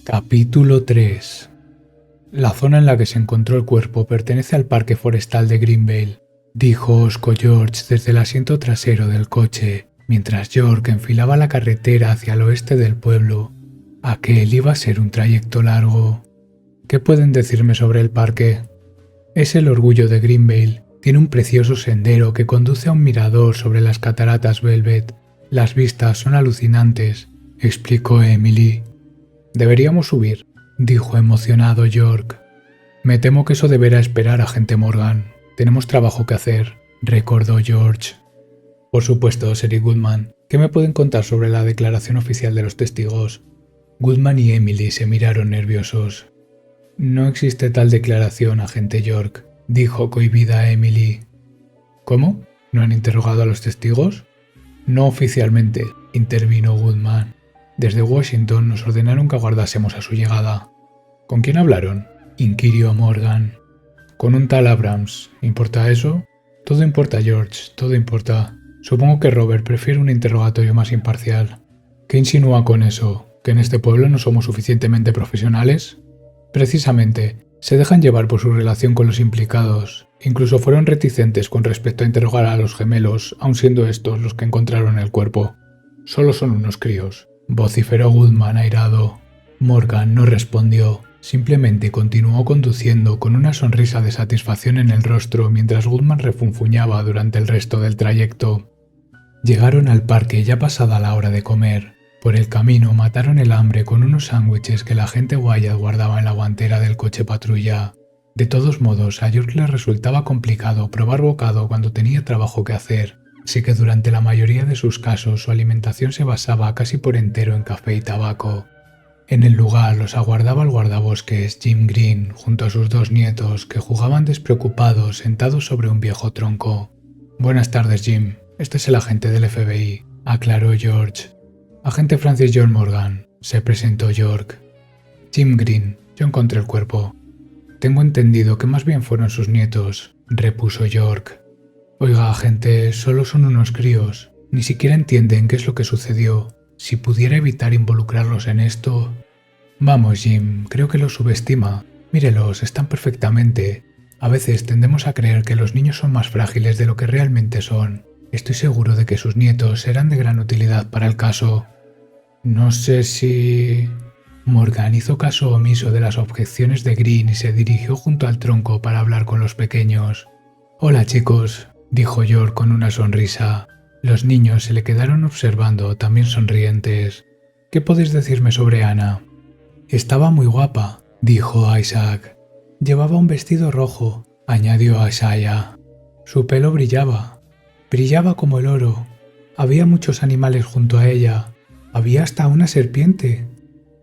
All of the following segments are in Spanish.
Capítulo 3. La zona en la que se encontró el cuerpo pertenece al Parque Forestal de Greenvale, dijo Osco George desde el asiento trasero del coche, mientras York enfilaba la carretera hacia el oeste del pueblo. Aquel iba a ser un trayecto largo. ¿Qué pueden decirme sobre el parque? Es el orgullo de Greenvale. Tiene un precioso sendero que conduce a un mirador sobre las cataratas Velvet. Las vistas son alucinantes, explicó Emily. Deberíamos subir, dijo emocionado York. Me temo que eso deberá esperar, agente Morgan. Tenemos trabajo que hacer, recordó George. Por supuesto, Sir Goodman. ¿Qué me pueden contar sobre la declaración oficial de los testigos? Goodman y Emily se miraron nerviosos. No existe tal declaración, agente York, dijo cohibida Emily. ¿Cómo? ¿No han interrogado a los testigos? No oficialmente, intervino Goodman. Desde Washington nos ordenaron que aguardásemos a su llegada. ¿Con quién hablaron?, inquirió Morgan. Con un tal Abrams. ¿Importa eso? Todo importa, George, todo importa. Supongo que Robert prefiere un interrogatorio más imparcial. ¿Qué insinúa con eso? ¿Que en este pueblo no somos suficientemente profesionales? Precisamente, se dejan llevar por su relación con los implicados. Incluso fueron reticentes con respecto a interrogar a los gemelos, aun siendo estos los que encontraron el cuerpo. Solo son unos críos, vociferó Goodman airado. Morgan no respondió, simplemente continuó conduciendo con una sonrisa de satisfacción en el rostro mientras Goodman refunfuñaba durante el resto del trayecto. Llegaron al parque ya pasada la hora de comer. Por el camino mataron el hambre con unos sándwiches que la agente Wyatt guardaba en la guantera del coche patrulla. De todos modos, a York le resultaba complicado probar bocado cuando tenía trabajo que hacer, así que durante la mayoría de sus casos su alimentación se basaba casi por entero en café y tabaco. En el lugar los aguardaba el guardabosques Jim Green junto a sus dos nietos que jugaban despreocupados sentados sobre un viejo tronco. Buenas tardes, Jim. Este es el agente del FBI, aclaró George. Agente Francis John Morgan, se presentó York. Jim Green, yo encontré el cuerpo. Tengo entendido que más bien fueron sus nietos, repuso York. Oiga, agente, solo son unos críos. Ni siquiera entienden qué es lo que sucedió. Si pudiera evitar involucrarlos en esto... Vamos, Jim, creo que los subestima. Mírelos, están perfectamente. A veces tendemos a creer que los niños son más frágiles de lo que realmente son. Estoy seguro de que sus nietos serán de gran utilidad para el caso. No sé si... Morgan hizo caso omiso de las objeciones de Green y se dirigió junto al tronco para hablar con los pequeños. Hola, chicos, dijo York con una sonrisa. Los niños se le quedaron observando, también sonrientes. ¿Qué podéis decirme sobre Anna? Estaba muy guapa, dijo Isaac. Llevaba un vestido rojo, añadió Isaiah. Su pelo brillaba como el oro. Había muchos animales junto a ella. Había hasta una serpiente.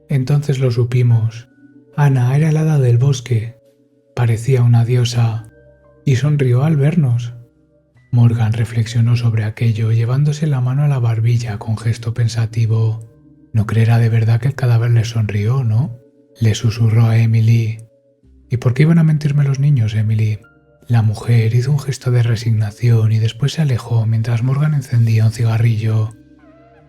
Entonces lo supimos. Anna era el hada del bosque. Parecía una diosa. Y sonrió al vernos. Morgan reflexionó sobre aquello, llevándose la mano a la barbilla con gesto pensativo. No creerá de verdad que el cadáver le sonrió, ¿no? Le susurró a Emily. ¿Y por qué iban a mentirme los niños, Emily? La mujer hizo un gesto de resignación y después se alejó mientras Morgan encendía un cigarrillo.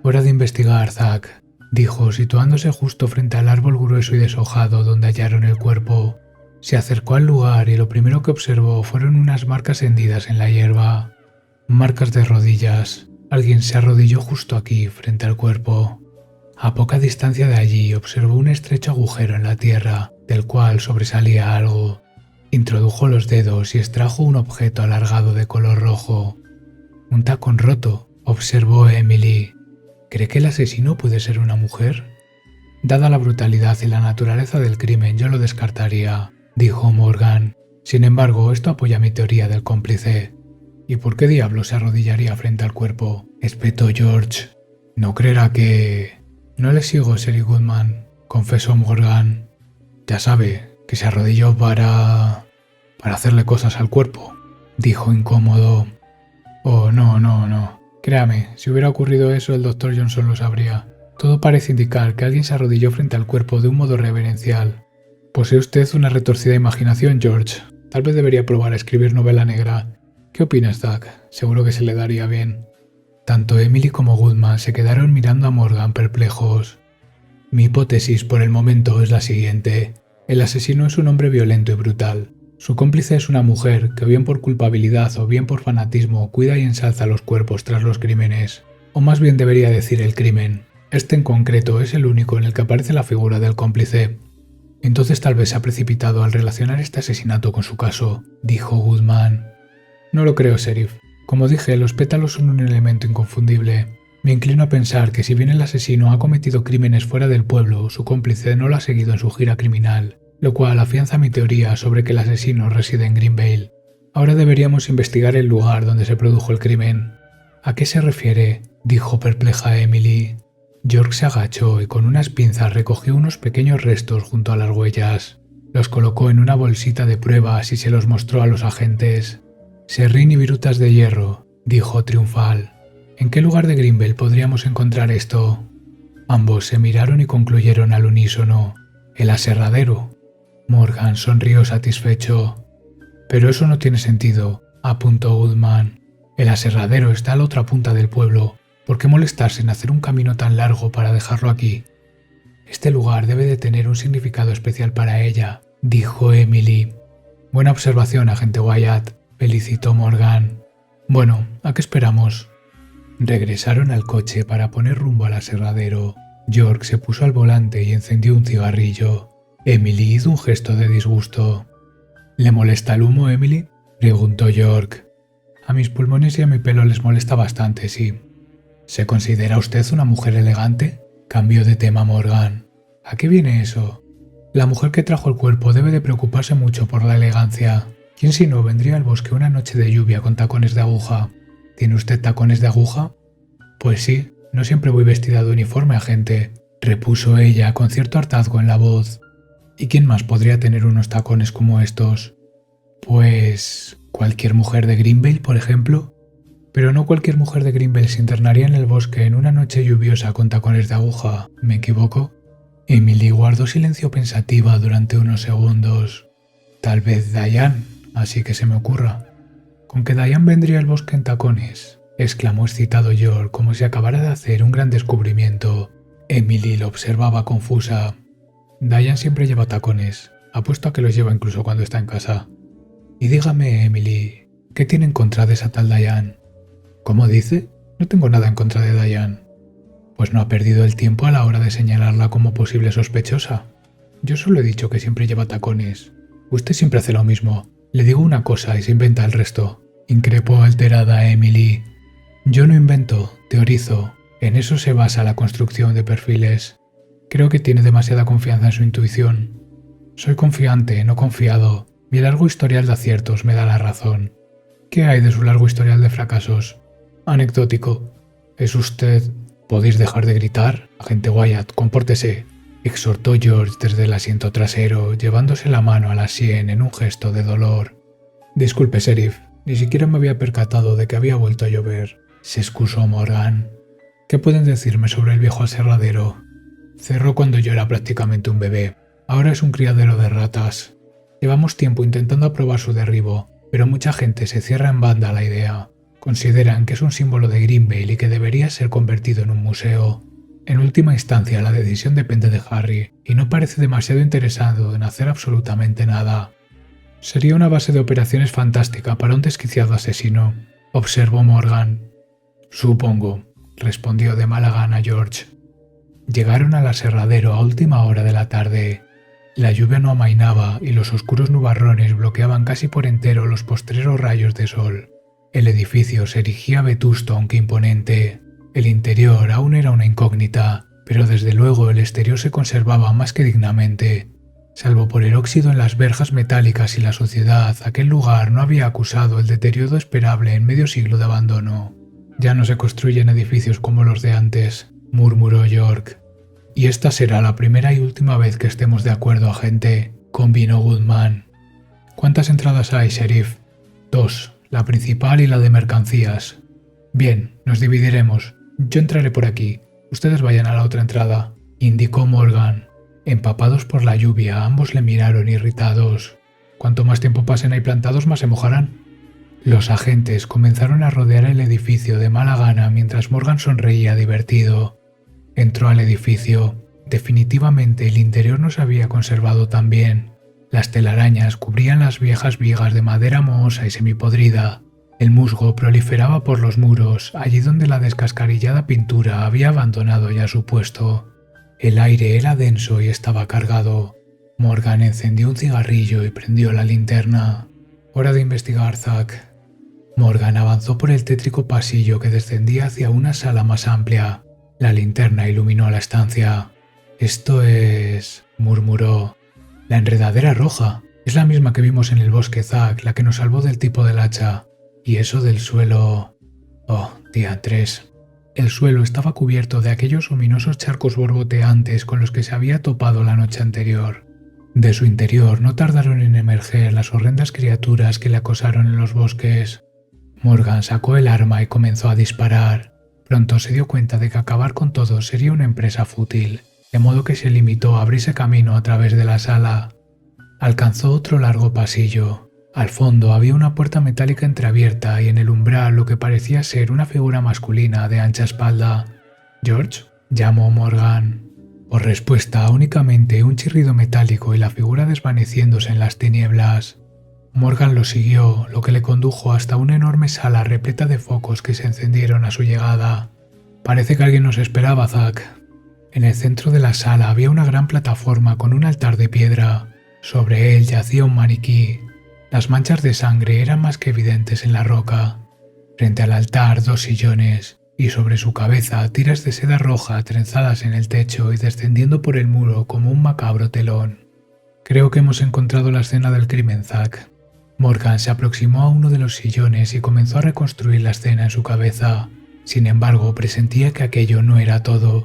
Hora de investigar, Zack, dijo, situándose justo frente al árbol grueso y deshojado donde hallaron el cuerpo. Se acercó al lugar y lo primero que observó fueron unas marcas hendidas en la hierba. Marcas de rodillas. Alguien se arrodilló justo aquí, frente al cuerpo. A poca distancia de allí observó un estrecho agujero en la tierra, del cual sobresalía algo. Introdujo los dedos y extrajo un objeto alargado de color rojo. Un tacón roto, observó Emily. ¿Cree que el asesino puede ser una mujer? Dada la brutalidad y la naturaleza del crimen, yo lo descartaría, dijo Morgan. Sin embargo, esto apoya mi teoría del cómplice. ¿Y por qué diablos se arrodillaría frente al cuerpo?, espetó George. No creerá que... No le sigo, Sir Goodman, confesó Morgan. Ya sabe, que se arrodilló para hacerle cosas al cuerpo, dijo incómodo. Oh, no. Créame, si hubiera ocurrido eso, el Dr. Johnson lo sabría. Todo parece indicar que alguien se arrodilló frente al cuerpo de un modo reverencial. Posee usted una retorcida imaginación, George. Tal vez debería probar a escribir novela negra. ¿Qué opinas, Zack? Seguro que se le daría bien. Tanto Emily como Goodman se quedaron mirando a Morgan perplejos. Mi hipótesis por el momento es la siguiente. El asesino es un hombre violento y brutal. Su cómplice es una mujer que, bien por culpabilidad o bien por fanatismo, cuida y ensalza los cuerpos tras los crímenes. O más bien debería decir el crimen. Este en concreto es el único en el que aparece la figura del cómplice. Entonces tal vez se ha precipitado al relacionar este asesinato con su caso, dijo Goodman. No lo creo, sheriff. Como dije, los pétalos son un elemento inconfundible. Me inclino a pensar que si bien el asesino ha cometido crímenes fuera del pueblo, su cómplice no lo ha seguido en su gira criminal, lo cual afianza mi teoría sobre que el asesino reside en Greenvale. Ahora deberíamos investigar el lugar donde se produjo el crimen. ¿A qué se refiere?, dijo perpleja Emily. York se agachó y con unas pinzas recogió unos pequeños restos junto a las huellas. Los colocó en una bolsita de pruebas y se los mostró a los agentes. Serrín y virutas de hierro, dijo triunfal. ¿En qué lugar de Greenvale podríamos encontrar esto? Ambos se miraron y concluyeron al unísono. El aserradero. Morgan sonrió satisfecho. Pero eso no tiene sentido, apuntó Goodman. El aserradero está a la otra punta del pueblo. ¿Por qué molestarse en hacer un camino tan largo para dejarlo aquí? Este lugar debe de tener un significado especial para ella, dijo Emily. Buena observación, agente Wyatt, felicitó Morgan. Bueno, ¿a qué esperamos? Regresaron al coche para poner rumbo al aserradero. York se puso al volante y encendió un cigarrillo. Emily hizo un gesto de disgusto. ¿Le molesta el humo, Emily?, preguntó York. A mis pulmones y a mi pelo les molesta bastante, sí. ¿Se considera usted una mujer elegante?, cambió de tema Morgan. ¿A qué viene eso? La mujer que trajo el cuerpo debe de preocuparse mucho por la elegancia. ¿Quién si no vendría al bosque una noche de lluvia con tacones de aguja? ¿Tiene usted tacones de aguja? Pues sí, no siempre voy vestida de uniforme, agente, repuso ella con cierto hartazgo en la voz. ¿Y quién más podría tener unos tacones como estos? Pues cualquier mujer de Greenvale, por ejemplo. Pero no cualquier mujer de Greenvale se internaría en el bosque en una noche lluviosa con tacones de aguja, ¿me equivoco? Emily guardó silencio pensativa durante unos segundos. Tal vez Diane, así que se me ocurra. ¿Con que Diane vendría al bosque en tacones?, exclamó excitado York como si acabara de hacer un gran descubrimiento. Emily lo observaba confusa. Diane siempre lleva tacones. Apuesto a que los lleva incluso cuando está en casa. Y dígame, Emily, ¿qué tiene en contra de esa tal Diane? ¿Cómo dice? No tengo nada en contra de Diane. Pues no ha perdido el tiempo a la hora de señalarla como posible sospechosa. Yo solo he dicho que siempre lleva tacones. Usted siempre hace lo mismo. Le digo una cosa y se inventa el resto, increpó alterada Emily. Yo no invento, teorizo. En eso se basa la construcción de perfiles. Creo que tiene demasiada confianza en su intuición. Soy confiante, no confiado. Mi largo historial de aciertos me da la razón. ¿Qué hay de su largo historial de fracasos? Anecdótico. ¿Es usted...? ¿Podéis dejar de gritar? Agente Wyatt, compórtese, exhortó George desde el asiento trasero, llevándose la mano a la sien en un gesto de dolor. Disculpe, sheriff, ni siquiera me había percatado de que había vuelto a llover, se excusó Morgan. ¿Qué pueden decirme sobre el viejo aserradero? Cerró cuando yo era prácticamente un bebé. Ahora es un criadero de ratas. Llevamos tiempo intentando aprobar su derribo, pero mucha gente se cierra en banda a la idea. Consideran que es un símbolo de Greenvale y que debería ser convertido en un museo. En última instancia, la decisión depende de Harry, y no parece demasiado interesado en hacer absolutamente nada. Sería una base de operaciones fantástica para un desquiciado asesino, observó Morgan. Supongo, respondió de mala gana George. Llegaron al aserradero a última hora de la tarde. La lluvia no amainaba y los oscuros nubarrones bloqueaban casi por entero los postreros rayos de sol. El edificio se erigía vetusto aunque imponente. El interior aún era una incógnita, pero desde luego el exterior se conservaba más que dignamente. Salvo por el óxido en las verjas metálicas y la suciedad, aquel lugar no había acusado el deterioro esperable en medio siglo de abandono. Ya no se construyen edificios como los de antes, murmuró York. Y esta será la primera y última vez que estemos de acuerdo, agente, convino Goodman. ¿Cuántas entradas hay, sheriff? 2. La principal y la de mercancías. Bien, nos dividiremos. Yo entraré por aquí. Ustedes vayan a la otra entrada, indicó Morgan. Empapados por la lluvia, ambos le miraron irritados. Cuanto más tiempo pasen ahí plantados, más se mojarán. Los agentes comenzaron a rodear el edificio de mala gana mientras Morgan sonreía divertido. Entró al edificio. Definitivamente el interior no se había conservado tan bien. Las telarañas cubrían las viejas vigas de madera mohosa y semipodrida. El musgo proliferaba por los muros, allí donde la descascarillada pintura había abandonado ya su puesto. El aire era denso y estaba cargado. Morgan encendió un cigarrillo y prendió la linterna. «Hora de investigar, Zack». Morgan avanzó por el tétrico pasillo que descendía hacia una sala más amplia. La linterna iluminó la estancia. «Esto es...», murmuró. «La enredadera roja. Es la misma que vimos en el bosque, Zack, la que nos salvó del tipo del hacha. Y eso del suelo... Oh, diantres». El suelo estaba cubierto de aquellos ominosos charcos borboteantes con los que se había topado la noche anterior. De su interior no tardaron en emerger las horrendas criaturas que le acosaron en los bosques. Morgan sacó el arma y comenzó a disparar. Pronto se dio cuenta de que acabar con todos sería una empresa fútil, de modo que se limitó a abrirse camino a través de la sala. Alcanzó otro largo pasillo. Al fondo había una puerta metálica entreabierta y en el umbral lo que parecía ser una figura masculina de ancha espalda. «¿George?», llamó Morgan. Por respuesta, únicamente un chirrido metálico y la figura desvaneciéndose en las tinieblas. Morgan lo siguió, lo que le condujo hasta una enorme sala repleta de focos que se encendieron a su llegada. «Parece que alguien nos esperaba, Zack». En el centro de la sala había una gran plataforma con un altar de piedra. Sobre él yacía un maniquí. Las manchas de sangre eran más que evidentes en la roca. Frente al altar, 2 sillones, y sobre su cabeza tiras de seda roja trenzadas en el techo y descendiendo por el muro como un macabro telón. «Creo que hemos encontrado la escena del crimen, Zack». Morgan se aproximó a uno de los sillones y comenzó a reconstruir la escena en su cabeza. Sin embargo, presentía que aquello no era todo.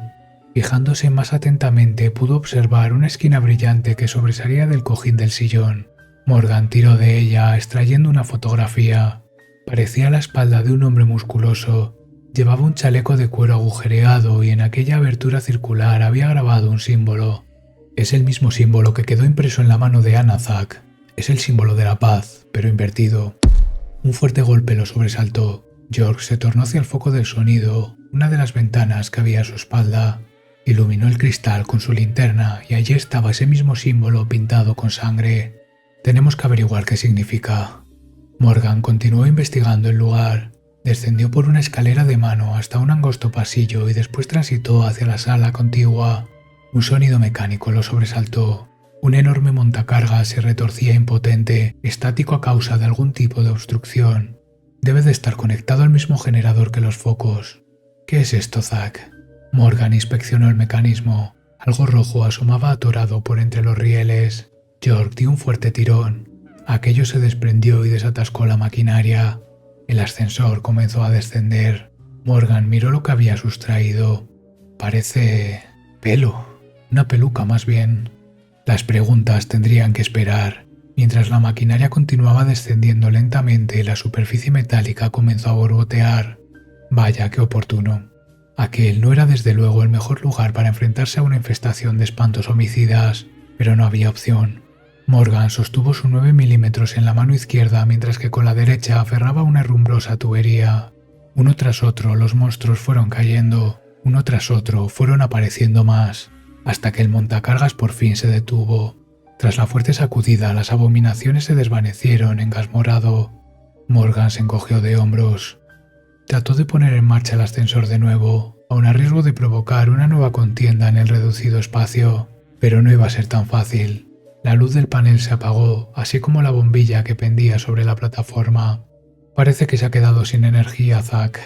Fijándose más atentamente, pudo observar una esquina brillante que sobresalía del cojín del sillón. Morgan tiró de ella, extrayendo una fotografía. Parecía la espalda de un hombre musculoso. Llevaba un chaleco de cuero agujereado y en aquella abertura circular había grabado un símbolo. Es el mismo símbolo que quedó impreso en la mano de Anna, Zack. Es el símbolo de la paz, pero invertido. Un fuerte golpe lo sobresaltó. George se tornó hacia el foco del sonido, una de las ventanas que había a su espalda. Iluminó el cristal con su linterna y allí estaba ese mismo símbolo pintado con sangre. «Tenemos que averiguar qué significa». Morgan continuó investigando el lugar. Descendió por una escalera de mano hasta un angosto pasillo y después transitó hacia la sala contigua. Un sonido mecánico lo sobresaltó. Un enorme montacargas se retorcía impotente, estático a causa de algún tipo de obstrucción. Debe de estar conectado al mismo generador que los focos. «¿Qué es esto, Zack?». Morgan inspeccionó el mecanismo. Algo rojo asomaba atorado por entre los rieles. George dio un fuerte tirón. Aquello se desprendió y desatascó la maquinaria. El ascensor comenzó a descender. Morgan miró lo que había sustraído. «Parece... pelo. Una peluca más bien». Las preguntas tendrían que esperar. Mientras la maquinaria continuaba descendiendo lentamente, la superficie metálica comenzó a borbotear. Vaya, qué oportuno. Aquel no era desde luego el mejor lugar para enfrentarse a una infestación de espantos homicidas, pero no había opción. Morgan sostuvo su 9 milímetros en la mano izquierda mientras que con la derecha aferraba una herrumbrosa tubería. Uno tras otro los monstruos fueron cayendo, uno tras otro fueron apareciendo más, hasta que el montacargas por fin se detuvo. Tras la fuerte sacudida, las abominaciones se desvanecieron en gas morado. Morgan se encogió de hombros. Trató de poner en marcha el ascensor de nuevo, aun a riesgo de provocar una nueva contienda en el reducido espacio, pero no iba a ser tan fácil. La luz del panel se apagó, así como la bombilla que pendía sobre la plataforma. «Parece que se ha quedado sin energía, Zack».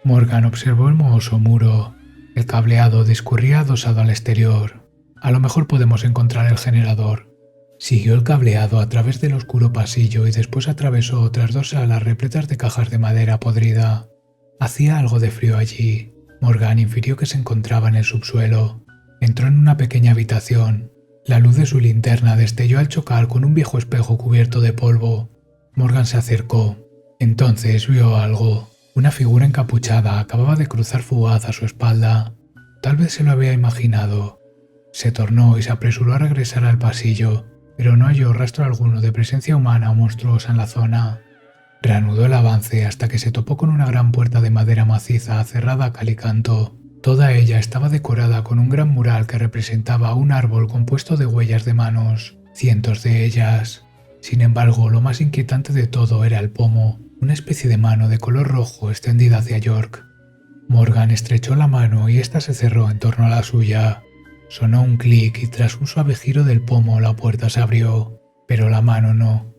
Morgan observó el mohoso muro. El cableado discurría adosado al exterior. «A lo mejor podemos encontrar el generador». Siguió el cableado a través del oscuro pasillo y después atravesó otras 2 salas repletas de cajas de madera podrida. Hacía algo de frío allí. Morgan infirió que se encontraba en el subsuelo. Entró en una pequeña habitación. La luz de su linterna destelló al chocar con un viejo espejo cubierto de polvo. Morgan se acercó. Entonces vio algo. Una figura encapuchada acababa de cruzar fugaz a su espalda. Tal vez se lo había imaginado. Se tornó y se apresuró a regresar al pasillo, pero no halló rastro alguno de presencia humana o monstruosa en la zona. Reanudó el avance hasta que se topó con una gran puerta de madera maciza cerrada a cal y canto. Toda ella estaba decorada con un gran mural que representaba un árbol compuesto de huellas de manos, cientos de ellas. Sin embargo, lo más inquietante de todo era el pomo, una especie de mano de color rojo extendida hacia York. Morgan estrechó la mano y ésta se cerró en torno a la suya. Sonó un clic y tras un suave giro del pomo la puerta se abrió, pero la mano no.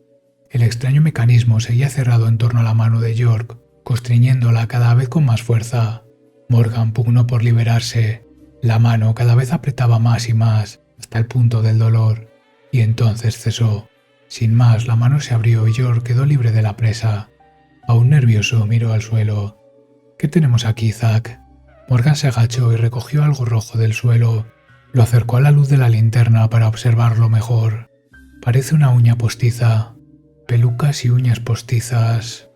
El extraño mecanismo seguía cerrado en torno a la mano de York, constriñéndola cada vez con más fuerza. Morgan pugnó por liberarse. La mano cada vez apretaba más y más, hasta el punto del dolor, y entonces cesó. Sin más, la mano se abrió y York quedó libre de la presa. Aún nervioso, miró al suelo. «¿Qué tenemos aquí, Zack?» Morgan se agachó y recogió algo rojo del suelo. Lo acercó a la luz de la linterna para observarlo mejor. «Parece una uña postiza. Pelucas y uñas postizas».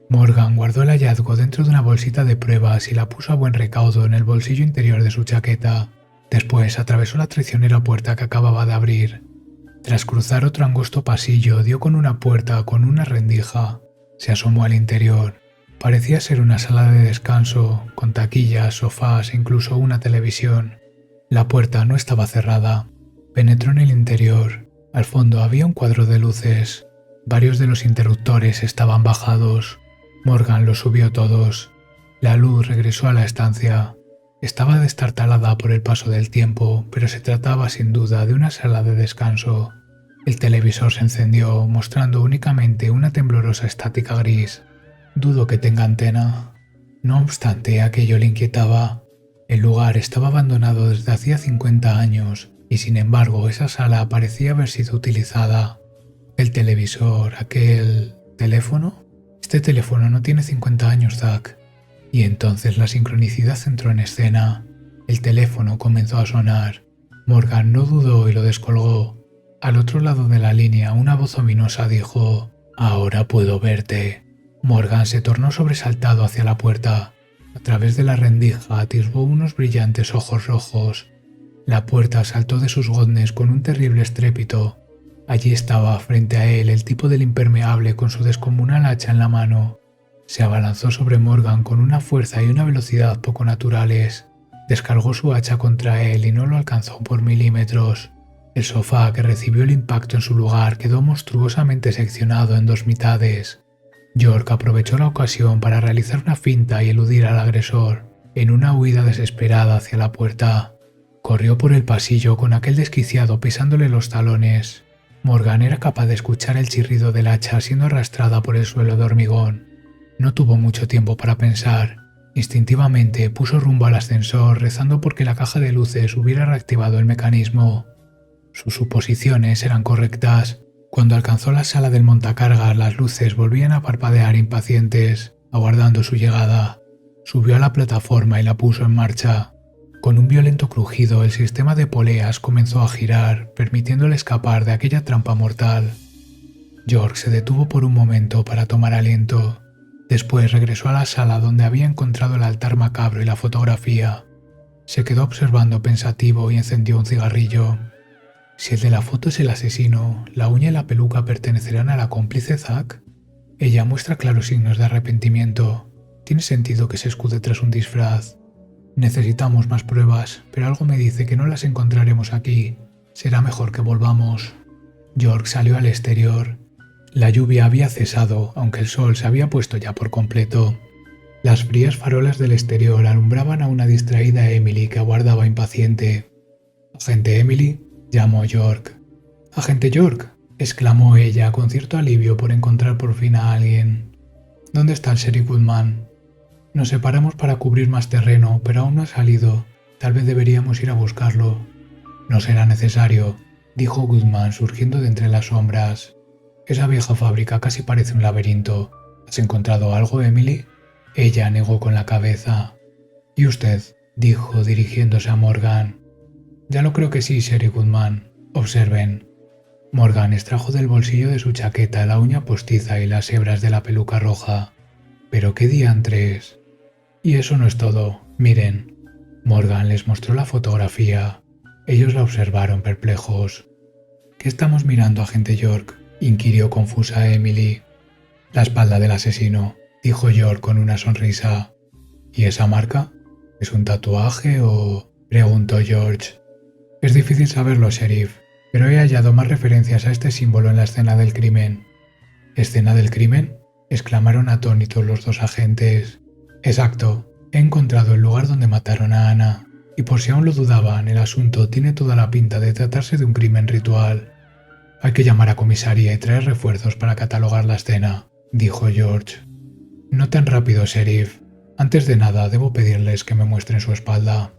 Morgan guardó el hallazgo dentro de una bolsita de pruebas y la puso a buen recaudo en el bolsillo interior de su chaqueta. Después atravesó la traicionera puerta que acababa de abrir. Tras cruzar otro angosto pasillo, dio con una puerta con una rendija. Se asomó al interior. Parecía ser una sala de descanso, con taquillas, sofás e incluso una televisión. La puerta no estaba cerrada. Penetró en el interior. Al fondo había un cuadro de luces. Varios de los interruptores estaban bajados. Morgan los subió todos. La luz regresó a la estancia. Estaba destartalada por el paso del tiempo, pero se trataba sin duda de una sala de descanso. El televisor se encendió, mostrando únicamente una temblorosa estática gris. «Dudo que tenga antena». No obstante, aquello le inquietaba. El lugar estaba abandonado desde hacía 50 años, y sin embargo esa sala parecía haber sido utilizada. El televisor, aquel teléfono. Este teléfono no tiene 50 años, Zack. Y entonces la sincronicidad entró en escena. El teléfono comenzó a sonar. Morgan no dudó y lo descolgó. Al otro lado de la línea, una voz ominosa dijo: «Ahora puedo verte». Morgan se tornó sobresaltado hacia la puerta. A través de la rendija atisbó unos brillantes ojos rojos. La puerta saltó de sus goznes con un terrible estrépito. Allí estaba, frente a él, el tipo del impermeable con su descomunal hacha en la mano. Se abalanzó sobre Morgan con una fuerza y una velocidad poco naturales. Descargó su hacha contra él y no lo alcanzó por milímetros. El sofá que recibió el impacto en su lugar quedó monstruosamente seccionado en dos mitades. York aprovechó la ocasión para realizar una finta y eludir al agresor, en una huida desesperada hacia la puerta. Corrió por el pasillo con aquel desquiciado pisándole los talones. Morgan era capaz de escuchar el chirrido del hacha siendo arrastrada por el suelo de hormigón. No tuvo mucho tiempo para pensar. Instintivamente puso rumbo al ascensor, rezando porque la caja de luces hubiera reactivado el mecanismo. Sus suposiciones eran correctas. Cuando alcanzó la sala del montacargas, las luces volvían a parpadear impacientes, aguardando su llegada. Subió a la plataforma y la puso en marcha. Con un violento crujido, el sistema de poleas comenzó a girar, permitiéndole escapar de aquella trampa mortal. York se detuvo por un momento para tomar aliento. Después regresó a la sala donde había encontrado el altar macabro y la fotografía. Se quedó observando pensativo y encendió un cigarrillo. Si el de la foto es el asesino, ¿la uña y la peluca pertenecerán a la cómplice Zack? Ella muestra claros signos de arrepentimiento. Tiene sentido que se escude tras un disfraz. Necesitamos más pruebas, pero algo me dice que no las encontraremos aquí. Será mejor que volvamos. York salió al exterior. La lluvia había cesado, aunque el sol se había puesto ya por completo. Las frías farolas del exterior alumbraban a una distraída Emily que aguardaba impaciente. «¿Agente Emily?», llamó York. «¿Agente York?», exclamó ella con cierto alivio por encontrar por fin a alguien. «¿Dónde está el sheriff Goodman?». «Nos separamos para cubrir más terreno, pero aún no ha salido. Tal vez deberíamos ir a buscarlo». «No será necesario», dijo Goodman surgiendo de entre las sombras. «Esa vieja fábrica casi parece un laberinto. ¿Has encontrado algo, Emily?». Ella negó con la cabeza. «¿Y usted?», dijo dirigiéndose a Morgan. «Ya lo creo que sí, sheriff Goodman. Observen». Morgan extrajo del bolsillo de su chaqueta la uña postiza y las hebras de la peluca roja. «¿Pero qué diantres?». «Y eso no es todo. Miren». Morgan les mostró la fotografía. Ellos la observaron perplejos. «¿Qué estamos mirando, agente York?», inquirió confusa Emily. «La espalda del asesino», dijo York con una sonrisa. «¿Y esa marca?». ¿Es un tatuaje o...? Preguntó George. Es difícil saberlo, sheriff, pero he hallado más referencias a este símbolo en la escena del crimen. ¿Escena del crimen?, exclamaron atónitos los dos agentes. Exacto, he encontrado el lugar donde mataron a Ana, y por si aún lo dudaban, el asunto tiene toda la pinta de tratarse de un crimen ritual. Hay que llamar a comisaría y traer refuerzos para catalogar la escena, dijo George. No tan rápido, sheriff. Antes de nada, debo pedirles que me muestren su espalda.